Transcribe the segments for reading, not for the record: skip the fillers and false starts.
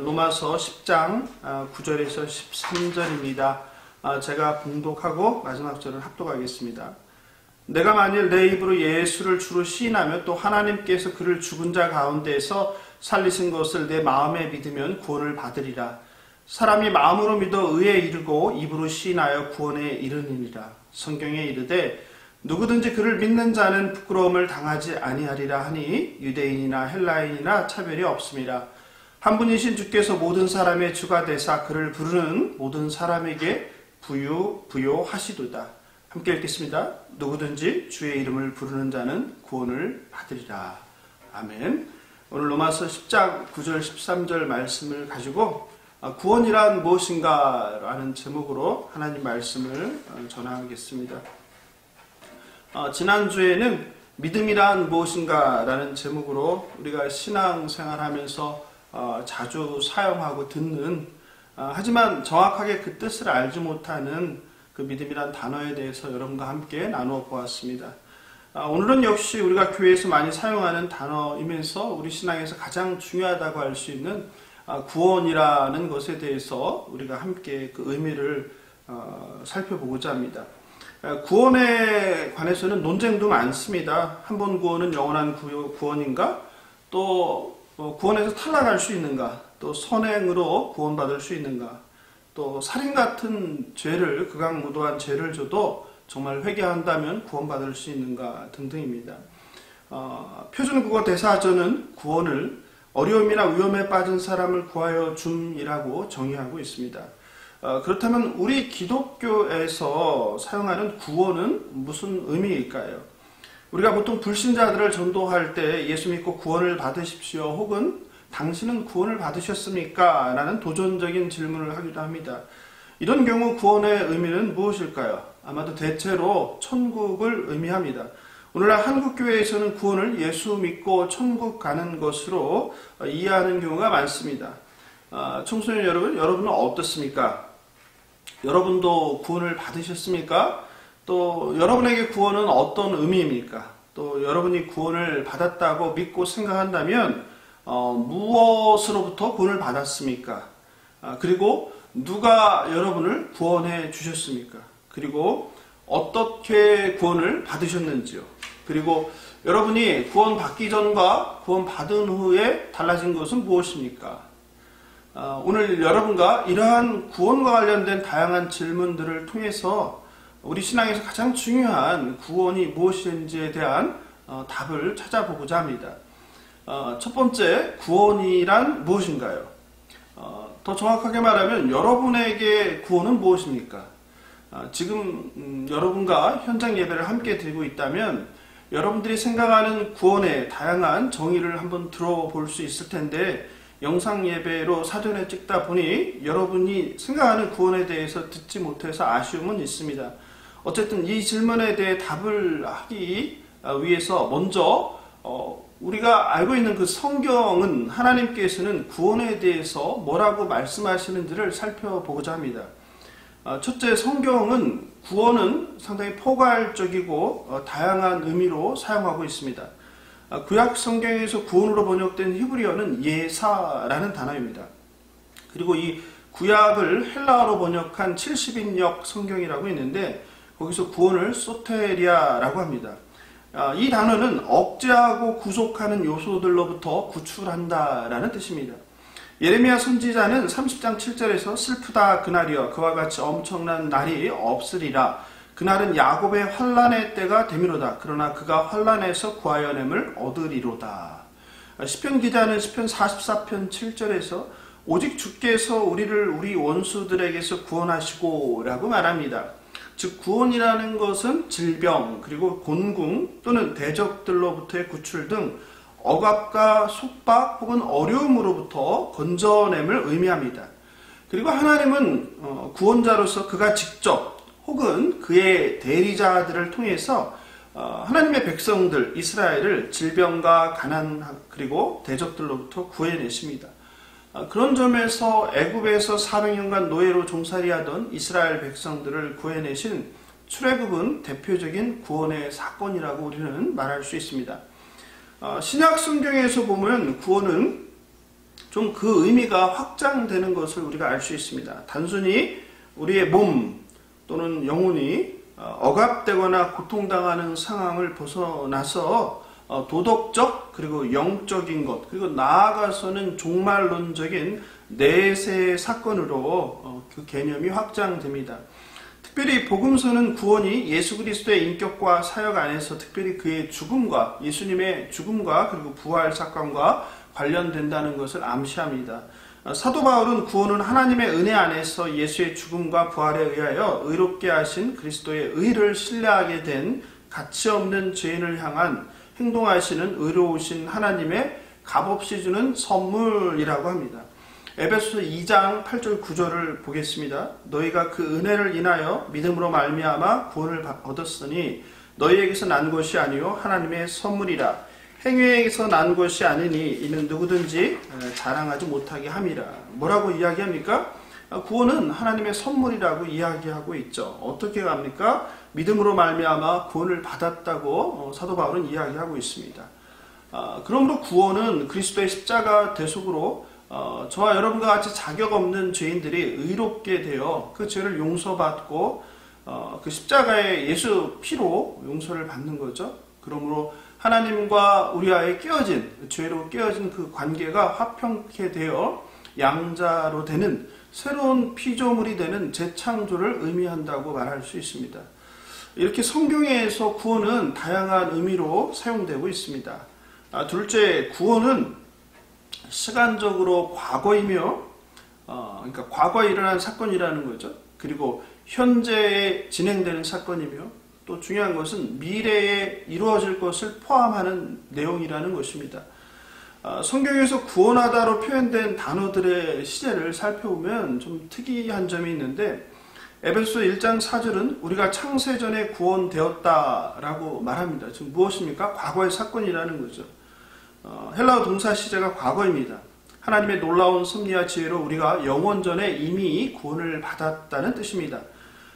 로마서 10장 9절에서 13절입니다. 제가 봉독하고 마지막 절을 합독하겠습니다. 내가 만일 내 입으로 예수를 주로 시인하며 또 하나님께서 그를 죽은 자 가운데에서 살리신 것을 내 마음에 믿으면 구원을 받으리라. 사람이 마음으로 믿어 의에 이르고 입으로 시인하여 구원에 이르느니라. 성경에 이르되 누구든지 그를 믿는 자는 부끄러움을 당하지 아니하리라 하니 유대인이나 헬라인이나 차별이 없음이라. 한 분이신 주께서 모든 사람의 주가 되사 그를 부르는 모든 사람에게 부요하시도다. 함께 읽겠습니다. 누구든지 주의 이름을 부르는 자는 구원을 받으리라. 아멘. 오늘 로마서 10장 9절 13절 말씀을 가지고 구원이란 무엇인가 라는 제목으로 하나님 말씀을 전하겠습니다. 지난주에는 믿음이란 무엇인가 라는 제목으로 우리가 신앙생활하면서 자주 사용하고 듣는 하지만 정확하게 그 뜻을 알지 못하는 그 믿음이란 단어에 대해서 여러분과 함께 나누어 보았습니다. 오늘은 역시 우리가 교회에서 많이 사용하는 단어이면서 우리 신앙에서 가장 중요하다고 할 수 있는 구원이라는 것에 대해서 우리가 함께 그 의미를 살펴보고자 합니다. 구원에 관해서는 논쟁도 많습니다. 한 번 구원은 영원한 구원인가? 또 구원에서 탈락할 수 있는가? 또 선행으로 구원받을 수 있는가? 또 살인 같은 죄를 극악무도한 죄를 져도 정말 회개한다면 구원받을 수 있는가 등등입니다. 표준국어 대사전은 구원을 어려움이나 위험에 빠진 사람을 구하여 줌이라고 정의하고 있습니다. 그렇다면 우리 기독교에서 사용하는 구원은 무슨 의미일까요? 우리가 보통 불신자들을 전도할 때 예수 믿고 구원을 받으십시오 혹은 당신은 구원을 받으셨습니까? 라는 도전적인 질문을 하기도 합니다. 이런 경우 구원의 의미는 무엇일까요? 아마도 대체로 천국을 의미합니다. 오늘날 한국교회에서는 구원을 예수 믿고 천국 가는 것으로 이해하는 경우가 많습니다. 청소년 여러분, 여러분은 어떻습니까? 여러분도 구원을 받으셨습니까? 또 여러분에게 구원은 어떤 의미입니까? 또 여러분이 구원을 받았다고 믿고 생각한다면 무엇으로부터 구원을 받았습니까? 그리고 누가 여러분을 구원해 주셨습니까? 그리고 어떻게 구원을 받으셨는지요? 그리고 여러분이 구원 받기 전과 구원 받은 후에 달라진 것은 무엇입니까? 오늘 여러분과 이러한 구원과 관련된 다양한 질문들을 통해서 우리 신앙에서 가장 중요한 구원이 무엇인지에 대한 답을 찾아보고자 합니다. 첫 번째, 구원이란 무엇인가요? 더 정확하게 말하면 여러분에게 구원은 무엇입니까? 지금 여러분과 현장 예배를 함께 드리고 있다면 여러분들이 생각하는 구원의 다양한 정의를 한번 들어볼 수 있을 텐데 영상 예배로 사전에 찍다 보니 여러분이 생각하는 구원에 대해서 듣지 못해서 아쉬움은 있습니다. 어쨌든 이 질문에 대해 답을 하기 위해서 먼저 우리가 알고 있는 그 성경은 하나님께서는 구원에 대해서 뭐라고 말씀하시는지를 살펴보고자 합니다. 첫째, 성경은 구원은 상당히 포괄적이고 다양한 의미로 사용하고 있습니다. 구약 성경에서 구원으로 번역된 히브리어는 예사라는 단어입니다. 그리고 이 구약을 헬라어로 번역한 70인역 성경이라고 있는데 거기서 구원을 소테리아라고 합니다. 이 단어는 억제하고 구속하는 요소들로부터 구출한다라는 뜻입니다. 예레미야 선지자는 30장 7절에서 슬프다 그날이여 그와 같이 엄청난 날이 없으리라. 그날은 야곱의 환난의 때가 되미로다. 그러나 그가 환난에서 구하여냄을 얻으리로다. 시편 기자는 시편 44편 7절에서 오직 주께서 우리를 우리 원수들에게서 구원하시고 라고 말합니다. 즉 구원이라는 것은 질병 그리고 곤궁 또는 대적들로부터의 구출 등 억압과 속박 혹은 어려움으로부터 건져냄을 의미합니다. 그리고 하나님은 구원자로서 그가 직접 혹은 그의 대리자들을 통해서 하나님의 백성들 이스라엘을 질병과 가난 그리고 대적들로부터 구해내십니다. 그런 점에서 애굽에서 400년간 노예로 종살이하던 이스라엘 백성들을 구해내신 출애굽은 대표적인 구원의 사건이라고 우리는 말할 수 있습니다. 신약 성경에서 보면 구원은 좀 그 의미가 확장되는 것을 우리가 알 수 있습니다. 단순히 우리의 몸 또는 영혼이 억압되거나 고통당하는 상황을 벗어나서 도덕적 그리고 영적인 것, 그리고 나아가서는 종말론적인 내세 사건으로 그 개념이 확장됩니다. 특별히 복음서는 구원이 예수 그리스도의 인격과 사역 안에서 특별히 그의 죽음과 예수님의 죽음과 그리고 부활 사건과 관련된다는 것을 암시합니다. 사도 바울은 구원은 하나님의 은혜 안에서 예수의 죽음과 부활에 의하여 의롭게 하신 그리스도의 의를 신뢰하게 된 가치없는 죄인을 향한 행동하시는 의로우신 하나님의 값없이 주는 선물이라고 합니다. 에베소서 2장 8절 9절을 보겠습니다. 너희가 그 은혜를 인하여 믿음으로 말미암아 구원을 얻었으니 너희에게서 난 것이 아니요 하나님의 선물이라. 행위에서 난 것이 아니니 이는 누구든지 자랑하지 못하게 함이라. 뭐라고 이야기합니까? 구원은 하나님의 선물이라고 이야기하고 있죠. 어떻게 합니까? 믿음으로 말미암아 구원을 받았다고 사도 바울은 이야기하고 있습니다. 그러므로 구원은 그리스도의 십자가 대속으로 저와 여러분과 같이 자격 없는 죄인들이 의롭게 되어 그 죄를 용서받고 그 십자가의 예수 피로 용서를 받는 거죠. 그러므로 하나님과 우리와의 죄로 깨어진 그 관계가 화평케 되어 양자로 되는 새로운 피조물이 되는 재창조를 의미한다고 말할 수 있습니다. 이렇게 성경에서 구원은 다양한 의미로 사용되고 있습니다. 둘째, 구원은 시간적으로 과거이며, 그러니까 과거에 일어난 사건이라는 거죠. 그리고 현재에 진행되는 사건이며, 또 중요한 것은 미래에 이루어질 것을 포함하는 내용이라는 것입니다. 성경에서 구원하다로 표현된 단어들의 시제를 살펴보면 좀 특이한 점이 있는데, 에베소 1장 4절은 우리가 창세전에 구원되었다라고 말합니다. 지금 무엇입니까? 과거의 사건이라는 거죠. 헬라어 동사 시제가 과거입니다. 하나님의 놀라운 섭리와 지혜로 우리가 영원전에 이미 구원을 받았다는 뜻입니다.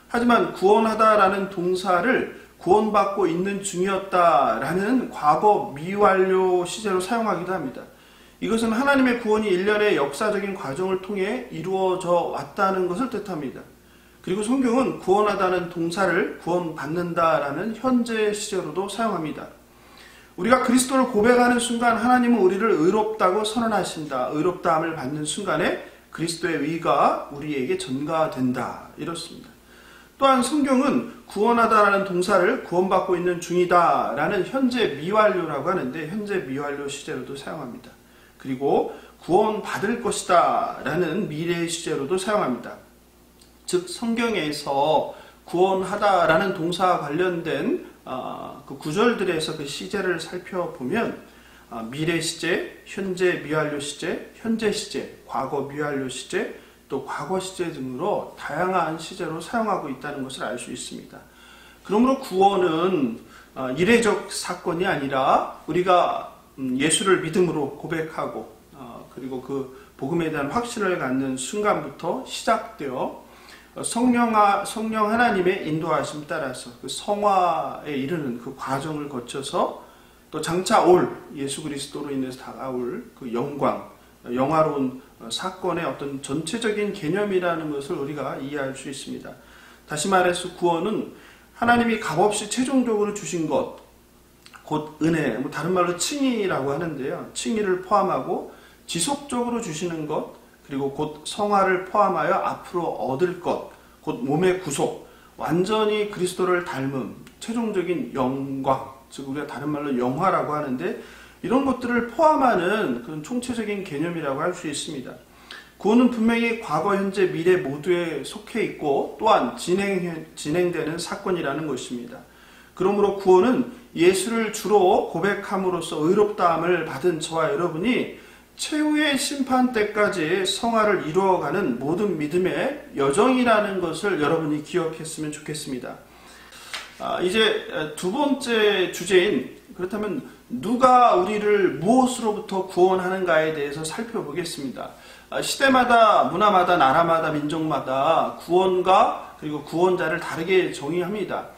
하지만 구원하다라는 동사를 구원받고 있는 중이었다라는 과거 미완료 시제로 사용하기도 합니다. 이것은 하나님의 구원이 일련의 역사적인 과정을 통해 이루어져 왔다는 것을 뜻합니다. 그리고 성경은 구원하다는 동사를 구원받는다라는 현재 시제로도 사용합니다. 우리가 그리스도를 고백하는 순간 하나님은 우리를 의롭다고 선언하신다. 의롭다함을 받는 순간에 그리스도의 의가 우리에게 전가된다. 이렇습니다. 또한 성경은 구원하다라는 동사를 구원받고 있는 중이다라는 현재 미완료라고 하는데 현재 미완료 시제로도 사용합니다. 그리고 구원받을 것이다 라는 미래 시제로도 사용합니다. 즉 성경에서 구원하다라는 동사와 관련된 그 구절들에서 그 시제를 살펴보면 미래 시제, 현재 미완료 시제, 현재 시제, 과거 미완료 시제, 또 과거 시제 등으로 다양한 시제로 사용하고 있다는 것을 알 수 있습니다. 그러므로 구원은 이례적 사건이 아니라 우리가 예수를 믿음으로 고백하고 그리고 그 복음에 대한 확신을 갖는 순간부터 시작되어 성령 하나님의 인도하심 따라서 그 성화에 이르는 그 과정을 거쳐서 또 장차 올 예수 그리스도로 인해서 다가올 그 영화로운 사건의 어떤 전체적인 개념이라는 것을 우리가 이해할 수 있습니다. 다시 말해서 구원은 하나님이 값없이 최종적으로 주신 것, 곧 은혜, 다른 말로 칭의라고 하는데요. 칭의를 포함하고 지속적으로 주시는 것, 그리고 곧 성화를 포함하여 앞으로 얻을 것, 곧 몸의 구속, 완전히 그리스도를 닮음, 최종적인 영광, 즉 우리가 다른 말로 영화라고 하는데 이런 것들을 포함하는 그런 총체적인 개념이라고 할 수 있습니다. 구원은 분명히 과거, 현재, 미래 모두에 속해 있고 또한 진행되는 사건이라는 것입니다. 그러므로 구원은 예수를 주로 고백함으로써 의롭다함을 받은 저와 여러분이 최후의 심판 때까지 성화를 이루어가는 모든 믿음의 여정이라는 것을 여러분이 기억했으면 좋겠습니다. 이제 두 번째 주제인 그렇다면 누가 우리를 무엇으로부터 구원하는가에 대해서 살펴보겠습니다. 시대마다, 문화마다, 나라마다, 민족마다 구원과 그리고 구원자를 다르게 정의합니다.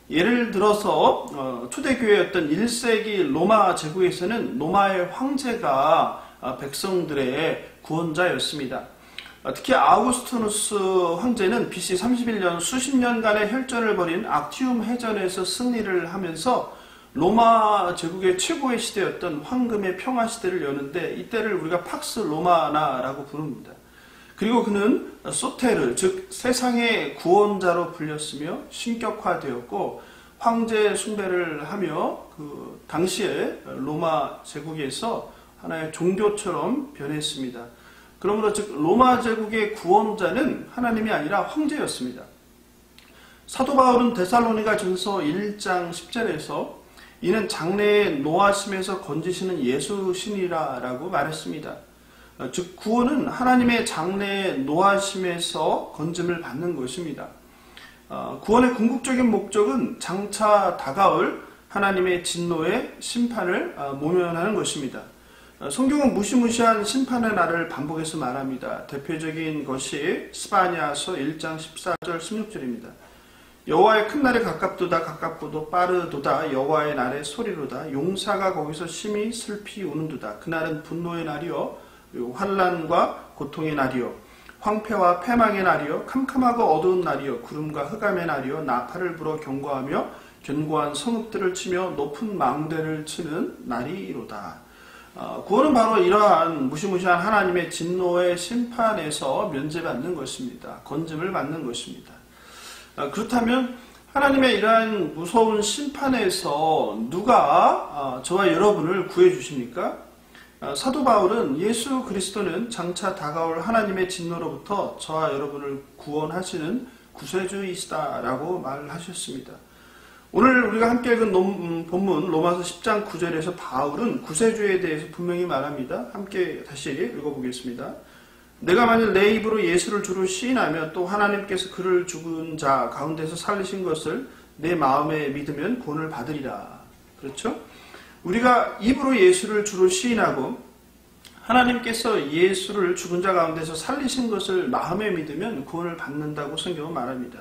예를 들어서 초대교회였던 1세기 로마 제국에서는 로마의 황제가 백성들의 구원자였습니다. 특히 아우구스투누스 황제는 BC 31년 수십 년간의 혈전을 벌인 악티움 해전에서 승리를 하면서 로마 제국의 최고의 시대였던 황금의 평화 시대를 여는데 이때를 우리가 팍스 로마나라고 부릅니다. 그리고 그는 소테르, 즉 세상의 구원자로 불렸으며 신격화되었고 황제 숭배를 하며 그 당시에 로마 제국에서 하나의 종교처럼 변했습니다. 그러므로 즉 로마 제국의 구원자는 하나님이 아니라 황제였습니다. 사도 바울은 데살로니가 전서 1장 10절에서 이는 장래에 노하심에서 건지시는 예수신이라 라고 말했습니다. 즉 구원은 하나님의 장래에 노하심에서 건짐을 받는 것입니다. 구원의 궁극적인 목적은 장차 다가올 하나님의 진노의 심판을 모면하는 것입니다. 성경은 무시무시한 심판의 날을 반복해서 말합니다. 대표적인 것이 스바냐서 1장 14절 16절입니다. 여호와의 큰 날에 가깝도다 가깝고도 빠르도다 여호와의 날의 소리로다 용사가 거기서 심히 슬피 우는도다. 그날은 분노의 날이요 환난과 고통의 날이요 황폐와 패망의 날이요 캄캄하고 어두운 날이요 구름과 흑암의 날이요 나팔을 불어 경고하며 견고한 성읍들을 치며 높은 망대를 치는 날이로다. 구원은 바로 이러한 무시무시한 하나님의 진노의 심판에서 면제받는 것입니다. 건짐을 받는 것입니다. 그렇다면 하나님의 이러한 무서운 심판에서 누가 저와 여러분을 구해 주십니까? 사도 바울은 예수 그리스도는 장차 다가올 하나님의 진노로부터 저와 여러분을 구원하시는 구세주이시다라고 말하셨습니다. 오늘 우리가 함께 읽은 본문 로마서 10장 9절에서 바울은 구세주에 대해서 분명히 말합니다. 함께 다시 읽어보겠습니다. 내가 만일 내 입으로 예수를 주로 시인하며 또 하나님께서 그를 죽은 자 가운데서 살리신 것을 내 마음에 믿으면 구원을 받으리라. 그렇죠? 우리가 입으로 예수를 주로 시인하고 하나님께서 예수를 죽은 자 가운데서 살리신 것을 마음에 믿으면 구원을 받는다고 성경은 말합니다.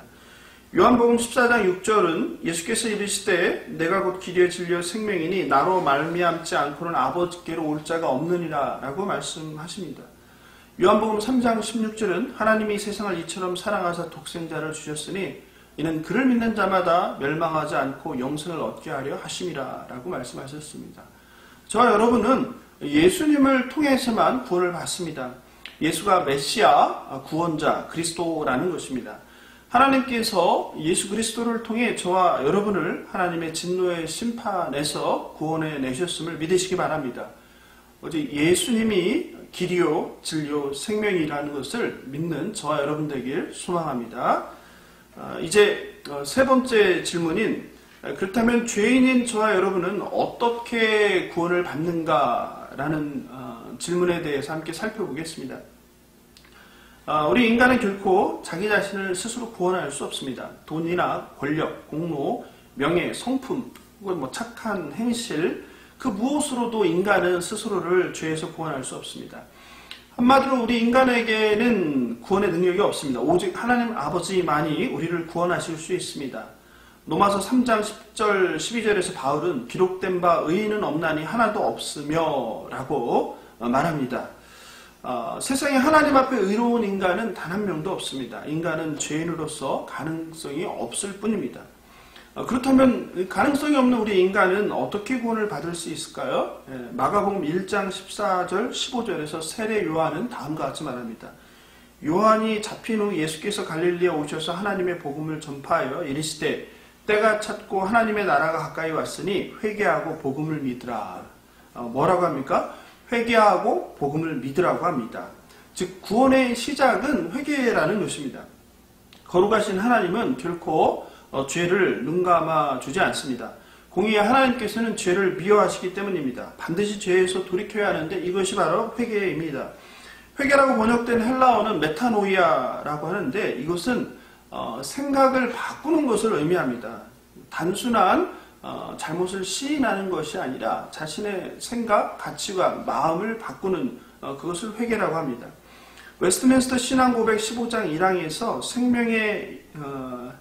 요한복음 14장 6절은 예수께서 이르시되 내가 곧 길이요 진리요 생명이니 나로 말미암지 않고는 아버지께로 올 자가 없느니라 라고 말씀하십니다. 요한복음 3장 16절은 하나님이 세상을 이처럼 사랑하사 독생자를 주셨으니 이는 그를 믿는 자마다 멸망하지 않고 영생을 얻게 하려 하심이라 라고 말씀하셨습니다. 저와 여러분은 예수님을 통해서만 구원을 받습니다. 예수가 메시아, 구원자, 그리스도라는 것입니다. 하나님께서 예수 그리스도를 통해 저와 여러분을 하나님의 진노의 심판에서 구원해 내셨음을 믿으시기 바랍니다. 어제 예수님이 길이요, 진리요, 생명이라는 것을 믿는 저와 여러분 되길 소망합니다. 이제 세 번째 질문인 그렇다면 죄인인 저와 여러분은 어떻게 구원을 받는가라는 질문에 대해서 함께 살펴보겠습니다. 우리 인간은 결코 자기 자신을 스스로 구원할 수 없습니다. 돈이나 권력, 공로, 명예, 성품, 혹은 착한 행실 그 무엇으로도 인간은 스스로를 죄에서 구원할 수 없습니다. 한마디로 우리 인간에게는 구원의 능력이 없습니다. 오직 하나님 아버지만이 우리를 구원하실 수 있습니다. 로마서 3장 10절 12절에서 바울은 기록된 바 의인은 없나니 하나도 없으며 라고 말합니다. 세상에 하나님 앞에 의로운 인간은 단 한 명도 없습니다. 인간은 죄인으로서 가능성이 없을 뿐입니다. 그렇다면 가능성이 없는 우리 인간은 어떻게 구원을 받을 수 있을까요? 마가복음 1장 14절 15절에서 세례 요한은 다음과 같이 말합니다. 요한이 잡힌 후 예수께서 갈릴리에 오셔서 하나님의 복음을 전파하여 이르시되 때가 찼고 하나님의 나라가 가까이 왔으니 회개하고 복음을 믿으라. 뭐라고 합니까? 회개하고 복음을 믿으라고 합니다. 즉 구원의 시작은 회개라는 것입니다. 거룩하신 하나님은 결코 죄를 눈감아 주지 않습니다. 공의의 하나님께서는 죄를 미워하시기 때문입니다. 반드시 죄에서 돌이켜야 하는데 이것이 바로 회개입니다. 회개라고 번역된 헬라어는 메타노이아라고 하는데 이것은 생각을 바꾸는 것을 의미합니다. 단순한 잘못을 시인하는 것이 아니라 자신의 생각, 가치관, 마음을 바꾸는 그것을 회개라고 합니다. 웨스트민스터 신앙고백 15장 1항에서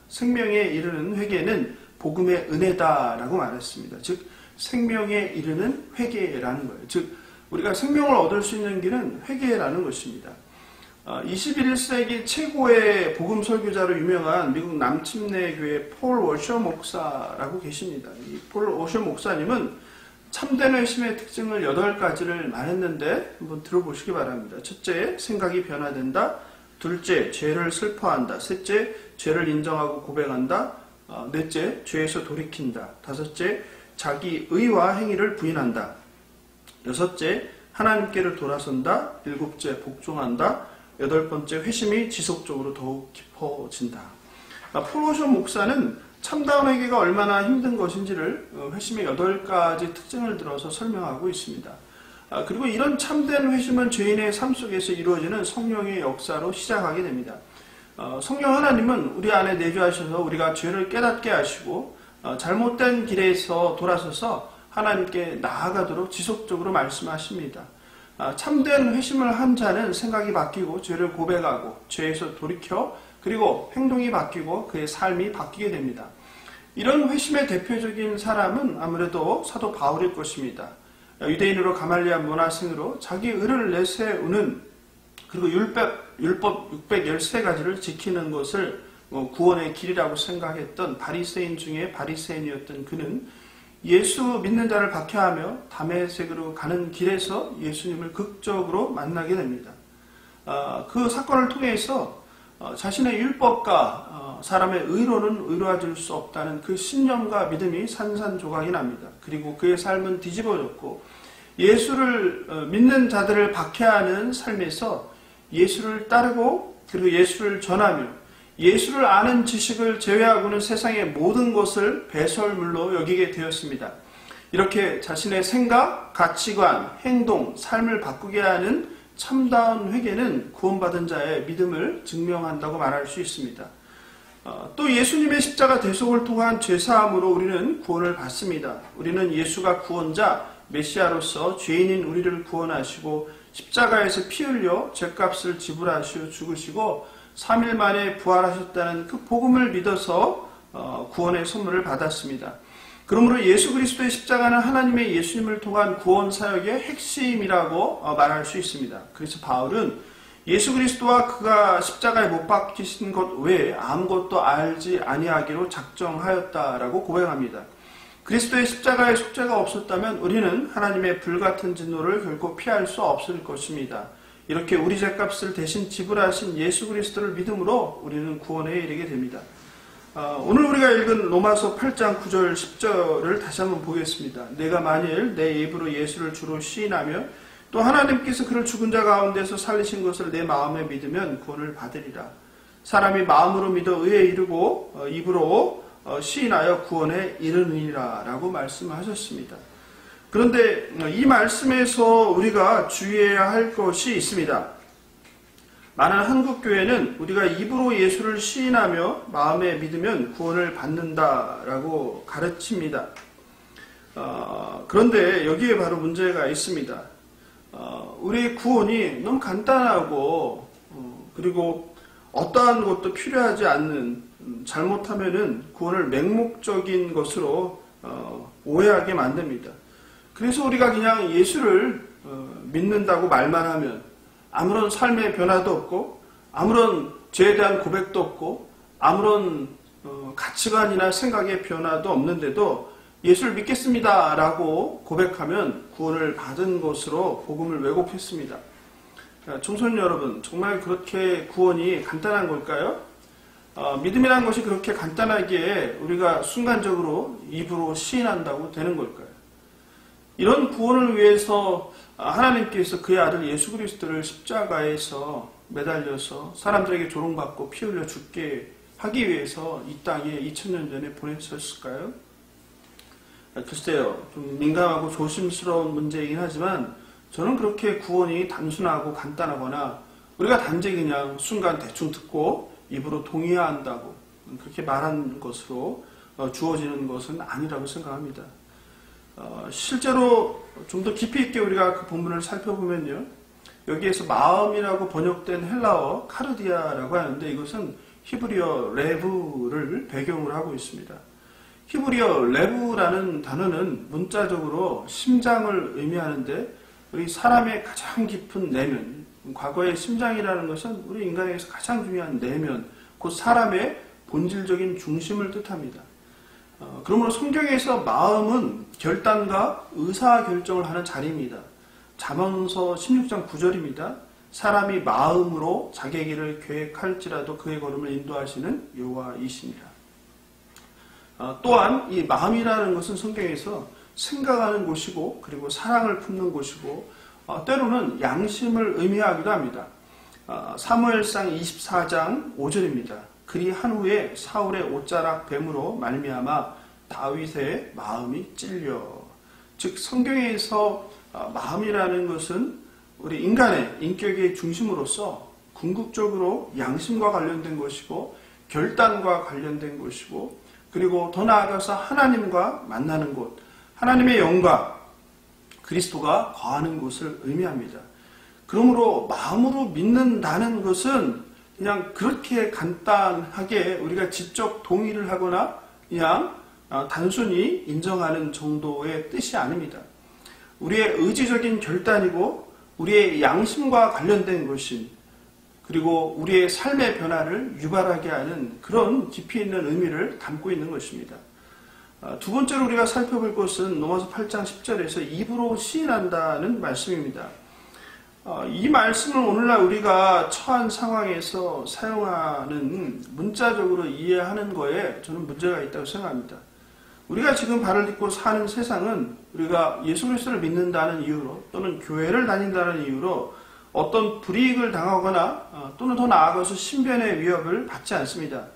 생명에 이르는 회개는 복음의 은혜다라고 말했습니다. 즉 생명에 이르는 회개라는 거예요. 즉 우리가 생명을 얻을 수 있는 길은 회개라는 것입니다. 21세기 최고의 복음 설교자로 유명한 미국 남침내 교회 폴 워셔 목사라고 계십니다. 이 폴 워셔 목사님은 참된 회심의 특징을 8가지를 말했는데 한번 들어보시기 바랍니다. 첫째, 생각이 변화된다. 둘째, 죄를 슬퍼한다. 셋째, 죄를 인정하고 고백한다. 넷째, 죄에서 돌이킨다. 다섯째, 자기 의와 행위를 부인한다. 여섯째, 하나님께로 돌아선다. 일곱째, 복종한다. 여덟 번째, 회심이 지속적으로 더욱 깊어진다. 폴 워셔 목사는 참다운 회개가 얼마나 힘든 것인지를 회심의 8가지 특징을 들어서 설명하고 있습니다. 그리고 이런 참된 회심은 죄인의 삶 속에서 이루어지는 성령의 역사로 시작하게 됩니다. 성령 하나님은 우리 안에 내주하셔서 우리가 죄를 깨닫게 하시고 잘못된 길에서 돌아서서 하나님께 나아가도록 지속적으로 말씀하십니다. 참된 회심을 한 자는 생각이 바뀌고 죄를 고백하고 죄에서 돌이켜 그리고 행동이 바뀌고 그의 삶이 바뀌게 됩니다. 이런 회심의 대표적인 사람은 아무래도 사도 바울일 것입니다. 유대인으로 가말리아 문화생으로 자기 의를 내세우는 그리고 율법 613가지를 지키는 것을 구원의 길이라고 생각했던 바리새인 중에 바리새인이었던 그는 예수 믿는 자를 박해하며 다메섹으로 가는 길에서 예수님을 극적으로 만나게 됩니다. 그 사건을 통해서 자신의 율법과 사람의 의로는 의로워질 수 없다는 그 신념과 믿음이 산산조각이 납니다. 그리고 그의 삶은 뒤집어졌고 예수를 믿는 자들을 박해하는 삶에서 예수를 따르고 그리고 예수를 전하며 예수를 아는 지식을 제외하고는 세상의 모든 것을 배설물로 여기게 되었습니다. 이렇게 자신의 생각, 가치관, 행동, 삶을 바꾸게 하는 참다운 회개는 구원받은 자의 믿음을 증명한다고 말할 수 있습니다. 또 예수님의 십자가 대속을 통한 죄사함으로 우리는 구원을 받습니다. 우리는 예수가 구원자, 메시아로서 죄인인 우리를 구원하시고 십자가에서 피 흘려 죄값을 지불하시어 죽으시고 3일 만에 부활하셨다는 그 복음을 믿어서 구원의 선물을 받았습니다. 그러므로 예수 그리스도의 십자가는 하나님의 예수님을 통한 구원 사역의 핵심이라고 말할 수 있습니다. 그래서 바울은 예수 그리스도와 그가 십자가에 못 박히신 것 외에 아무것도 알지 아니하기로 작정하였다라고 고백합니다. 그리스도의 십자가에 속죄가 없었다면 우리는 하나님의 불같은 진노를 결코 피할 수 없을 것입니다. 이렇게 우리 죄값을 대신 지불하신 예수 그리스도를 믿음으로 우리는 구원에 이르게 됩니다. 오늘 우리가 읽은 로마서 8장 9절 10절을 다시 한번 보겠습니다. 내가 만일 내 입으로 예수를 주로 시인하며 또 하나님께서 그를 죽은 자 가운데서 살리신 것을 내 마음에 믿으면 구원을 받으리라. 사람이 마음으로 믿어 의에 이르고 입으로 시인하여 구원에 이르느니라 라고 말씀하셨습니다. 그런데 이 말씀에서 우리가 주의해야 할 것이 있습니다. 많은 한국교회는 우리가 입으로 예수를 시인하며 마음에 믿으면 구원을 받는다라고 가르칩니다. 그런데 여기에 바로 문제가 있습니다. 우리의 구원이 너무 간단하고 그리고 어떠한 것도 필요하지 않는 잘못하면은 구원을 맹목적인 것으로 오해하게 만듭니다. 그래서 우리가 그냥 예수를 믿는다고 말만 하면 아무런 삶의 변화도 없고 아무런 죄에 대한 고백도 없고 아무런 가치관이나 생각의 변화도 없는데도 예수를 믿겠습니다 라고 고백하면 구원을 받은 것으로 복음을 왜곡했습니다. 청소년 여러분, 정말 그렇게 구원이 간단한 걸까요? 믿음이라는 것이 그렇게 간단하게 우리가 순간적으로 입으로 시인한다고 되는 걸까요? 이런 구원을 위해서 하나님께서 그의 아들 예수 그리스도를 십자가에서 매달려서 사람들에게 조롱받고 피 흘려 죽게 하기 위해서 이 땅에 2000년 전에 보내셨을까요? 글쎄요, 좀 민감하고 조심스러운 문제이긴 하지만 저는 그렇게 구원이 단순하고 간단하거나 우리가 단지 그냥 순간 대충 듣고 입으로 동의한다고 그렇게 말한 것으로 주어지는 것은 아니라고 생각합니다. 실제로 좀 더 깊이 있게 우리가 그 본문을 살펴보면요. 여기에서 마음이라고 번역된 헬라어 카르디아라고 하는데 이것은 히브리어 레브를 배경으로 하고 있습니다. 히브리어 레브라는 단어는 문자적으로 심장을 의미하는데 우리 사람의 가장 깊은 내면, 과거의 심장이라는 것은 우리 인간에게서 가장 중요한 내면, 곧 사람의 본질적인 중심을 뜻합니다. 그러므로 성경에서 마음은 결단과 의사결정을 하는 자리입니다. 잠언서 16장 9절입니다. 사람이 마음으로 자기의 길을 계획할지라도 그의 걸음을 인도하시는 여호와이시니라. 또한 이 마음이라는 것은 성경에서 생각하는 곳이고 그리고 사랑을 품는 곳이고 때로는 양심을 의미하기도 합니다. 사무엘상 24장 5절입니다. 그리 한 후에 사울의 옷자락 뱀으로 말미암아 다윗의 마음이 찔려. 즉 성경에서 마음이라는 것은 우리 인간의 인격의 중심으로서 궁극적으로 양심과 관련된 것이고 결단과 관련된 것이고 그리고 더 나아가서 하나님과 만나는 곳, 하나님의 영광, 그리스도가 거하는 곳을 의미합니다. 그러므로 마음으로 믿는다는 것은 그냥 그렇게 간단하게 우리가 지적 동의를 하거나 그냥 단순히 인정하는 정도의 뜻이 아닙니다. 우리의 의지적인 결단이고 우리의 양심과 관련된 것인 그리고 우리의 삶의 변화를 유발하게 하는 그런 깊이 있는 의미를 담고 있는 것입니다. 두 번째로 우리가 살펴볼 것은 로마서 8장 10절에서 입으로 시인한다는 말씀입니다. 이 말씀을 오늘날 우리가 처한 상황에서 사용하는 문자적으로 이해하는 거에 저는 문제가 있다고 생각합니다. 우리가 지금 발을 딛고 사는 세상은 우리가 예수 그리스도를 믿는다는 이유로 또는 교회를 다닌다는 이유로 어떤 불이익을 당하거나 또는 더 나아가서 신변의 위협을 받지 않습니다.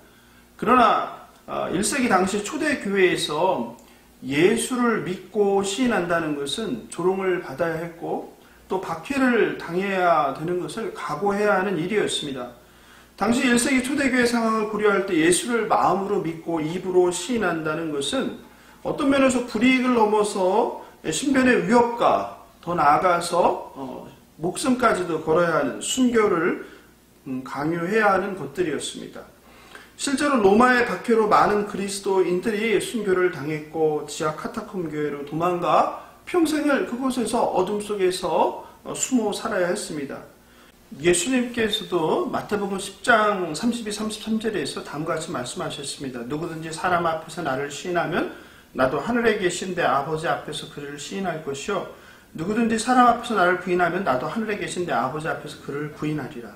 그러나 1세기 당시 초대교회에서 예수를 믿고 시인한다는 것은 조롱을 받아야 했고 또 박해를 당해야 되는 것을 각오해야 하는 일이었습니다. 당시 1세기 초대교회 상황을 고려할 때 예수를 마음으로 믿고 입으로 시인한다는 것은 어떤 면에서 불이익을 넘어서 신변의 위협과 더 나아가서 목숨까지도 걸어야 하는 순교를 강요해야 하는 것들이었습니다. 실제로 로마의 박해로 많은 그리스도인들이 순교를 당했고 지하 카타콤 교회로 도망가 평생을 그곳에서 어둠 속에서 숨어 살아야 했습니다. 예수님께서도 마태복음 10장 32, 33절에서 다음과 같이 말씀하셨습니다. 누구든지 사람 앞에서 나를 시인하면 나도 하늘에 계신 내 아버지 앞에서 그를 시인할 것이요 누구든지 사람 앞에서 나를 부인하면 나도 하늘에 계신 내 아버지 앞에서 그를 부인하리라.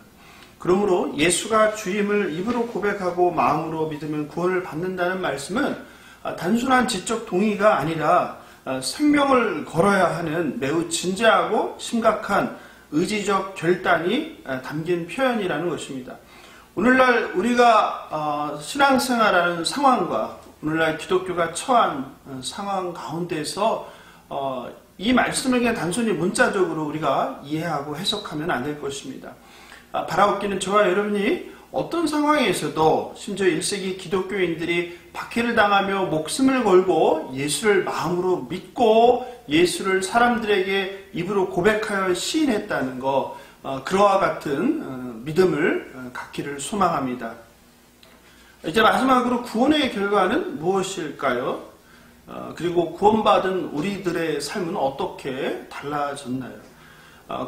그러므로 예수가 주임을 입으로 고백하고 마음으로 믿으면 구원을 받는다는 말씀은 단순한 지적 동의가 아니라 생명을 걸어야 하는 매우 진지하고 심각한 의지적 결단이 담긴 표현이라는 것입니다. 오늘날 우리가 신앙생활하는 상황과 오늘날 기독교가 처한 상황 가운데서 이 말씀을 그냥 단순히 문자적으로 우리가 이해하고 해석하면 안 될 것입니다. 바라옵기는 저와 여러분이 어떤 상황에서도 심지어 1세기 기독교인들이 박해를 당하며 목숨을 걸고 예수를 마음으로 믿고 예수를 사람들에게 입으로 고백하여 시인했다는 것, 그와 같은 믿음을 갖기를 소망합니다. 이제 마지막으로 구원의 결과는 무엇일까요? 그리고 구원받은 우리들의 삶은 어떻게 달라졌나요?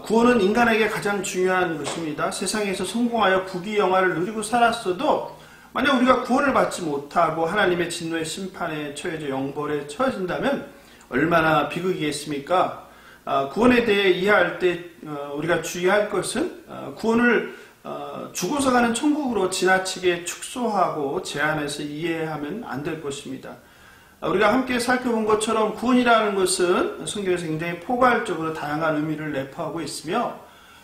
구원은 인간에게 가장 중요한 것입니다. 세상에서 성공하여 부귀영화를 누리고 살았어도 만약 우리가 구원을 받지 못하고 하나님의 진노의 심판에 처해져 영벌에 처해진다면 얼마나 비극이겠습니까? 구원에 대해 이해할 때 우리가 주의할 것은 구원을 죽어서 가는 천국으로 지나치게 축소하고 제한해서 이해하면 안 될 것입니다. 우리가 함께 살펴본 것처럼 구원이라는 것은 성경에서 굉장히 포괄적으로 다양한 의미를 내포하고 있으며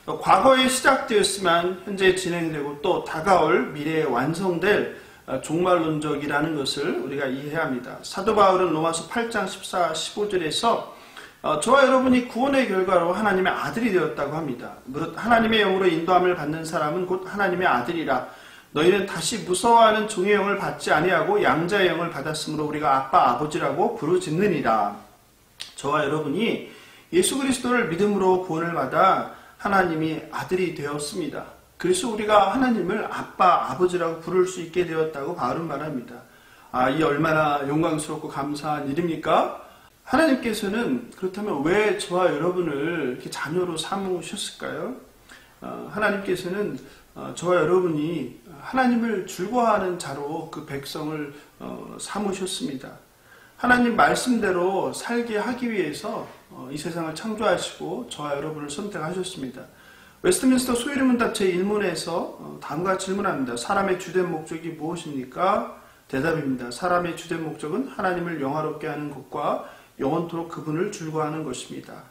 과거에 시작되었으면 현재 진행되고 또 다가올 미래에 완성될 종말론적이라는 것을 우리가 이해해야 합니다. 사도 바울은 로마서 8장 14, 15절에서 저와 여러분이 구원의 결과로 하나님의 아들이 되었다고 합니다. 무릇 하나님의 영으로 인도함을 받는 사람은 곧 하나님의 아들이라. 너희는 다시 무서워하는 종의 영을 받지 아니하고 양자의 영을 받았으므로 우리가 아빠 아버지라고 부르짖느니라. 저와 여러분이 예수 그리스도를 믿음으로 구원을 받아 하나님이 아들이 되었습니다. 그래서 우리가 하나님을 아빠 아버지라고 부를 수 있게 되었다고 바울은 말합니다. 이 얼마나 영광스럽고 감사한 일입니까? 하나님께서는 그렇다면 왜 저와 여러분을 이렇게 자녀로 삼으셨을까요? 하나님께서는 저와 여러분이 하나님을 즐거워하는 자로 그 백성을 삼으셨습니다. 하나님 말씀대로 살게 하기 위해서 이 세상을 창조하시고 저와 여러분을 선택하셨습니다. 웨스트민스터 소유리문답 제1문에서 다음과 질문합니다. 사람의 주된 목적이 무엇입니까? 대답입니다. 사람의 주된 목적은 하나님을 영화롭게 하는 것과 영원토록 그분을 즐거워하는 것입니다.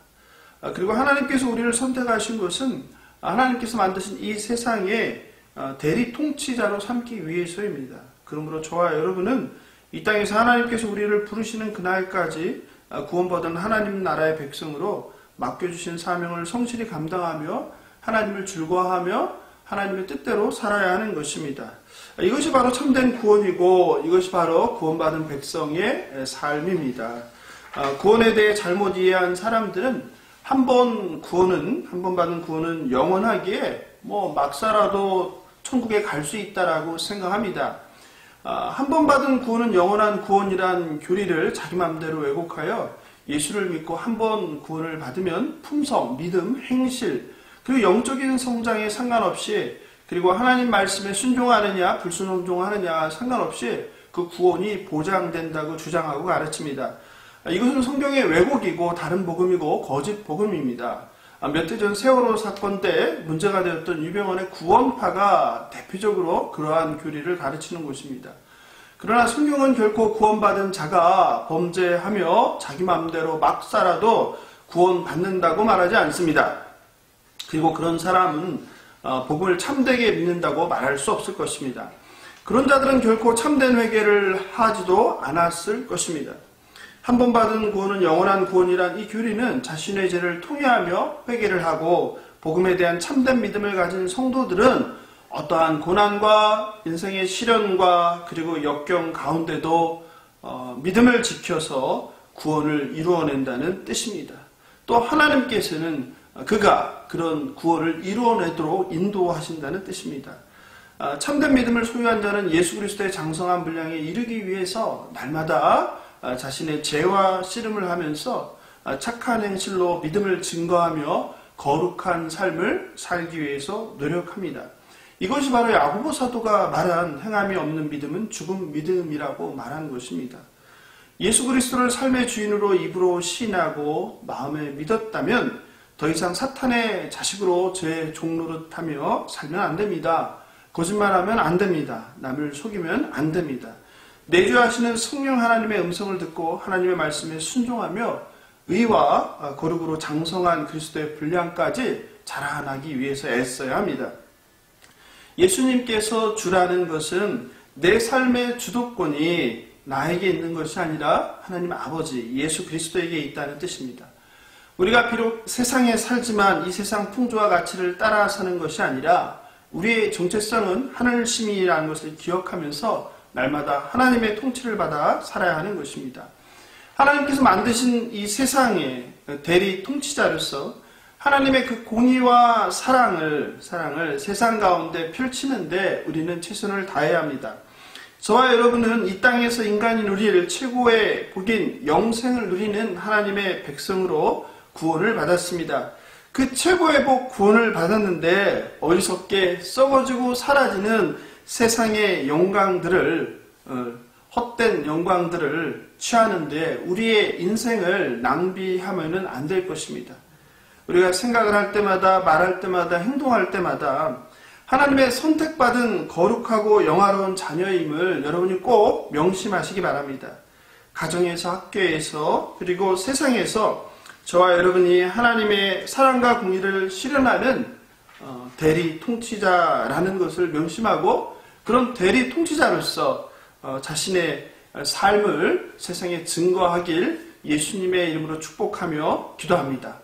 그리고 하나님께서 우리를 선택하신 것은 하나님께서 만드신 이 세상의 대리 통치자로 삼기 위해서입니다. 그러므로 저와 여러분은 이 땅에서 하나님께서 우리를 부르시는 그날까지 구원받은 하나님 나라의 백성으로 맡겨주신 사명을 성실히 감당하며 하나님을 즐거워하며 하나님의 뜻대로 살아야 하는 것입니다. 이것이 바로 참된 구원이고 이것이 바로 구원받은 백성의 삶입니다. 구원에 대해 잘못 이해한 사람들은 한 번 받은 구원은 영원하기에 막 살아도 천국에 갈 수 있다라고 생각합니다. 한 번 받은 구원은 영원한 구원이란 교리를 자기 마음대로 왜곡하여 예수를 믿고 한 번 구원을 받으면 품성, 믿음, 행실, 그리고 영적인 성장에 상관없이 그리고 하나님 말씀에 순종하느냐 불순종하느냐 상관없이 그 구원이 보장된다고 주장하고 가르칩니다. 이것은 성경의 왜곡이고 다른 복음이고 거짓 복음입니다. 몇 해 전 세월호 사건 때 문제가 되었던 유병원의 구원파가 대표적으로 그러한 교리를 가르치는 곳입니다. 그러나 성경은 결코 구원받은 자가 범죄하며 자기 마음대로 막 살아도 구원받는다고 말하지 않습니다. 그리고 그런 사람은 복음을 참되게 믿는다고 말할 수 없을 것입니다. 그런 자들은 결코 참된 회개를 하지도 않았을 것입니다. 한 번 받은 구원은 영원한 구원이란 이 교리는 자신의 죄를 통회하며 회개를 하고 복음에 대한 참된 믿음을 가진 성도들은 어떠한 고난과 인생의 시련과 그리고 역경 가운데도 믿음을 지켜서 구원을 이루어낸다는 뜻입니다. 또 하나님께서는 그가 그런 구원을 이루어내도록 인도하신다는 뜻입니다. 참된 믿음을 소유한 자는 예수 그리스도의 장성한 분량에 이르기 위해서 날마다 자신의 죄와 씨름을 하면서 착한 행실로 믿음을 증거하며 거룩한 삶을 살기 위해서 노력합니다. 이것이 바로 야고보 사도가 말한 행함이 없는 믿음은 죽은 믿음이라고 말한 것입니다. 예수 그리스도를 삶의 주인으로 입으로 시인하고 마음에 믿었다면 더 이상 사탄의 자식으로 제 종노릇하며 살면 안 됩니다. 거짓말하면 안 됩니다. 남을 속이면 안 됩니다. 내주하시는 성령 하나님의 음성을 듣고 하나님의 말씀에 순종하며 의와 거룩으로 장성한 그리스도의 분량까지 자라나기 위해서 애써야 합니다. 예수님께서 주라는 것은 내 삶의 주도권이 나에게 있는 것이 아니라 하나님 아버지 예수 그리스도에게 있다는 뜻입니다. 우리가 비록 세상에 살지만 이 세상 풍조와 가치를 따라 사는 것이 아니라 우리의 정체성은 하늘 시민이라는 것을 기억하면서 날마다 하나님의 통치를 받아 살아야 하는 것입니다. 하나님께서 만드신 이 세상의 대리 통치자로서 하나님의 그 공의와 사랑을 세상 가운데 펼치는데 우리는 최선을 다해야 합니다. 저와 여러분은 이 땅에서 인간이 누릴 최고의 복인 영생을 누리는 하나님의 백성으로 구원을 받았습니다. 그 최고의 복 구원을 받았는데 어리석게 썩어지고 사라지는 세상의 영광들을 헛된 영광들을 취하는데 우리의 인생을 낭비하면은 안 될 것입니다. 우리가 생각을 할 때마다 말할 때마다 행동할 때마다 하나님의 선택받은 거룩하고 영화로운 자녀임을 여러분이 꼭 명심하시기 바랍니다. 가정에서 학교에서 그리고 세상에서 저와 여러분이 하나님의 사랑과 공의를 실현하는 대리 통치자라는 것을 명심하고 그런 대리 통치자로서 자신의 삶을 세상에 증거하길 예수님의 이름으로 축복하며 기도합니다.